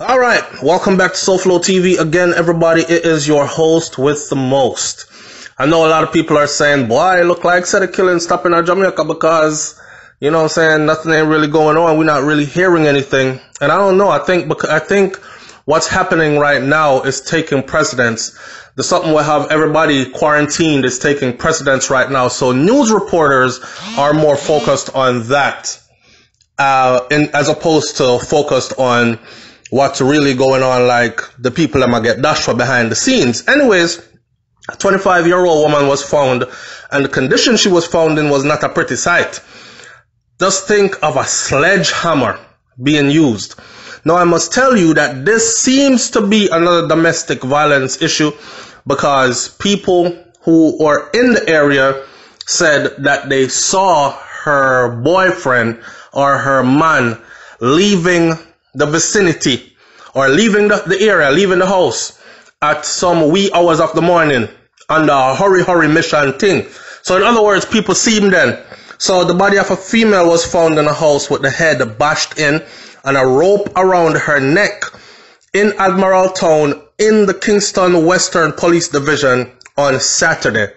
All right, welcome back to SouFLoTV again, everybody. It is your host with the most. I know a lot of people are saying, boy, it look like set a killing stopping in Jamaica because, you know what I'm saying, nothing ain't really going on. We're not really hearing anything. And I don't know. I think what's happening right now is taking precedence. The something will have everybody quarantined is taking precedence right now. So news reporters are more focused on that, as opposed to focused on what's really going on, like the people that might get dashed for behind the scenes. Anyways, a 25-year-old woman was found, and the condition she was found in was not a pretty sight. Just think of a sledgehammer being used. Now, I must tell you that this seems to be another domestic violence issue because people who are in the area said that they saw her boyfriend or her man leaving the vicinity or leaving the area, leaving the house at some wee hours of the morning under a hurry mission thing. So in other words, people see him then. So the body of a female was found in a house with the head bashed in and a rope around her neck in Admiral Town in the Kingston Western Police Division on Saturday.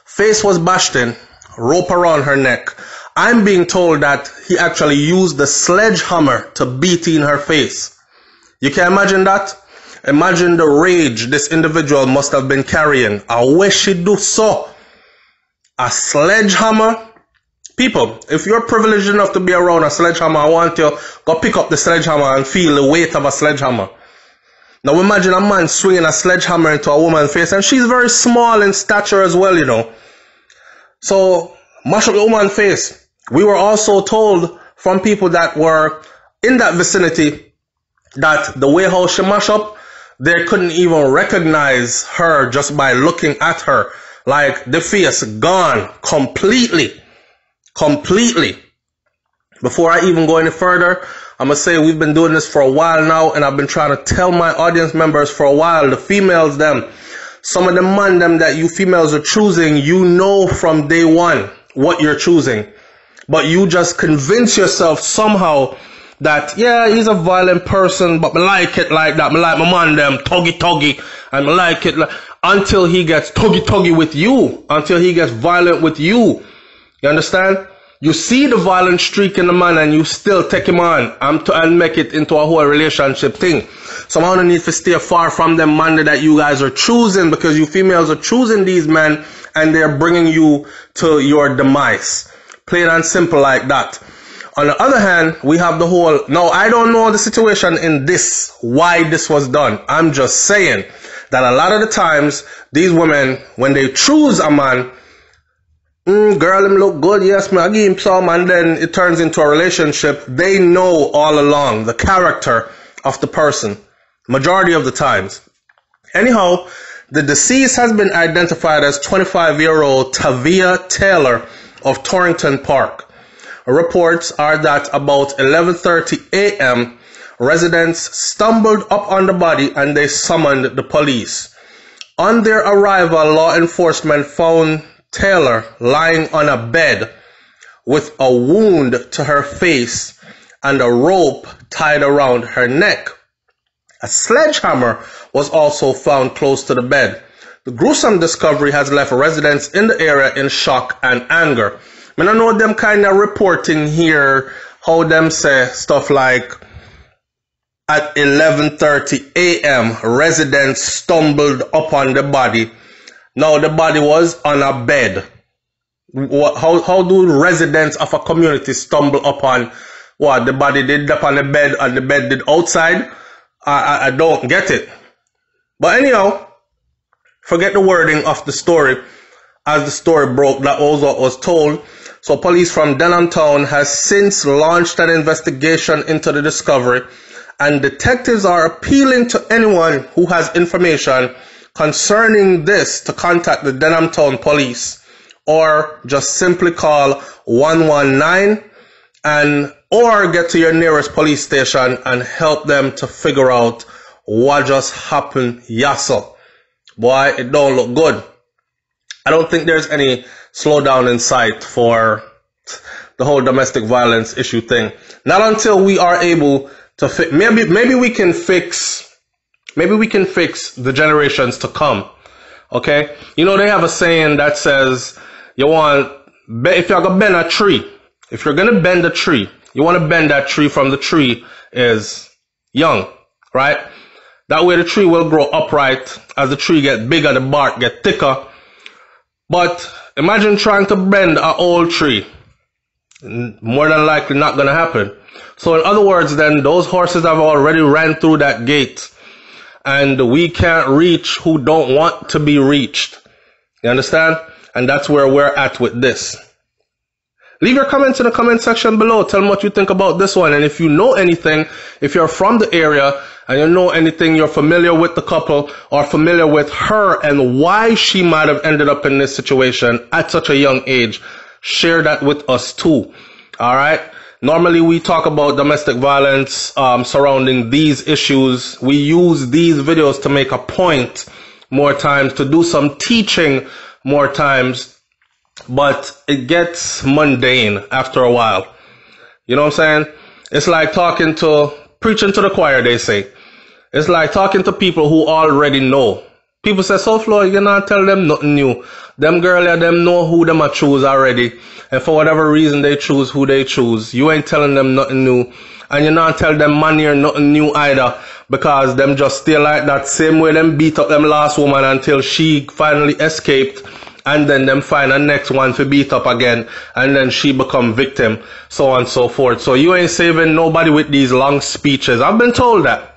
Face was bashed in, rope around her neck. I'm being told that he actually used the sledgehammer to beat in her face. You can imagine that? Imagine the rage this individual must have been carrying. I wish she do so. A sledgehammer? People, if you're privileged enough to be around a sledgehammer, I want you to go pick up the sledgehammer and feel the weight of a sledgehammer. Now imagine a man swinging a sledgehammer into a woman's face, and she's very small in stature as well, you know. So, mash up the woman's face. We were also told from people that were in that vicinity that the way how she mash up, they couldn't even recognize her just by looking at her. Like the face gone completely. Before I even go any further, I'm going to say we've been doing this for a while now, and I've been trying to tell my audience members for a while, the females them, some of the man them that you females are choosing, you know from day one what you're choosing. But you just convince yourself somehow that, yeah, he's a violent person, but I like it like that. I like my man them tuggy, and I like it until he gets tuggy with you, until he gets violent with you. You understand? You see the violent streak in the man and you still take him on and make it into a whole relationship thing. So I don't need to stay far from them man that you guys are choosing, because you females are choosing these men and they're bringing you to your demise. Plain and simple like that. On the other hand, we have the whole, now I don't know the situation in this, why this was done. I'm just saying that a lot of the times, these women, when they choose a man, girl, him look good, yes, I give him some, and then it turns into a relationship. They know all along the character of the person, majority of the times. Anyhow, the deceased has been identified as 25-year-old Tavia Taylor of Torrington Park. Reports are that about 11:30 a.m., residents stumbled up on the body and they summoned the police. On their arrival, law enforcement found Taylor lying on a bed with a wound to her face and a rope tied around her neck. A sledgehammer was also found close to the bed. The gruesome discovery has left residents in the area in shock and anger. I know them kind of reporting here how them say stuff like at 11:30 a.m. residents stumbled upon the body. Now the body was on a bed. How do residents of a community stumble upon what the body did up on the bed and the bed did outside? I don't get it. But anyhow, forget the wording of the story. As the story broke, that was what was told. So police from Denham Town has since launched an investigation into the discovery, and detectives are appealing to anyone who has information concerning this to contact the Denham Town police or just simply call 119 or get to your nearest police station and help them to figure out what just happened. Yasso. Boy, it don't look good. I don't think there's any slowdown in sight for the whole domestic violence issue thing. Not until we are able maybe we can fix the generations to come. Okay, you know, they have a saying that says if you're gonna bend a tree, if you're gonna bend a tree, you want to bend that tree from the tree is young, right? That way the tree will grow upright. As the tree gets bigger, the bark get thicker. But imagine trying to bend an old tree. More than likely not gonna happen. So in other words, then those horses have already ran through that gate, and we can't reach who don't want to be reached. You understand? And that's where we're at with this. Leave your comments in the comment section below. Tell me what you think about this one. And if you know anything, if you're from the area and you know anything, you're familiar with the couple or familiar with her and why she might have ended up in this situation at such a young age, share that with us too. All right. Normally we talk about domestic violence surrounding these issues. We use these videos to make a point more times, to do some teaching more times. But it gets mundane after a while. You know what I'm saying? It's like preaching to the choir, they say. It's like talking to people who already know. People say, SouFLo, you not tell them nothing new. Them girl, them know who them a choose already. And for whatever reason they choose who they choose. You ain't telling them nothing new. And you not tell them money or nothing new either. Because them just stay like that same way them beat up them last woman until she finally escaped. And then them find a next one to beat up again, and then she become victim, so on and so forth. So you ain't saving nobody with these long speeches. I've been told that.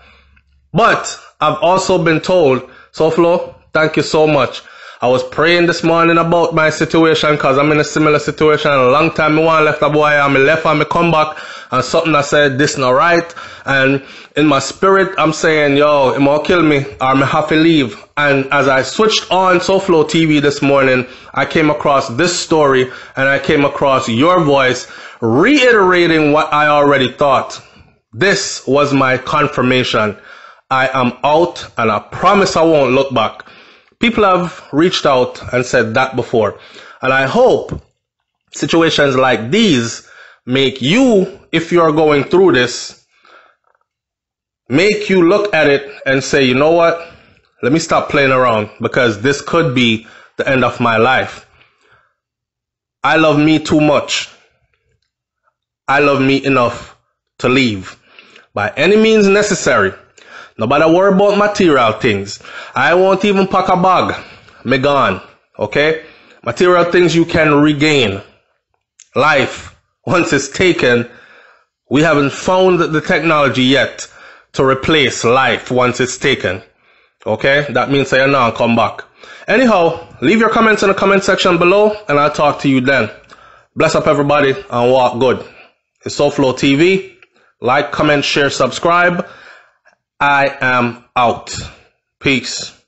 But I've also been told, SouFLo, thank you so much. I was praying this morning about my situation because I'm in a similar situation. A long time I want left a boy and I left and I come back and something I said this not right. And in my spirit, I'm saying, yo, it might kill me or I have to leave. And as I switched on SouFLoTV this morning, I came across this story and I came across your voice reiterating what I already thought. This was my confirmation. I am out and I promise I won't look back. People have reached out and said that before. And I hope situations like these make you, if you're going through this, make you look at it and say, you know what? Let me stop playing around because this could be the end of my life. I love me too much. I love me enough to leave by any means necessary. Nobody worry about material things. I won't even pack a bag. Me gone. Okay? Material things you can regain. Life, once it's taken, we haven't found the technology yet to replace life once it's taken. Okay? That means say now come back. Anyhow, leave your comments in the comment section below and I'll talk to you then. Bless up everybody and walk good. It's SouFLoTV. Like, comment, share, subscribe. I am out. Peace.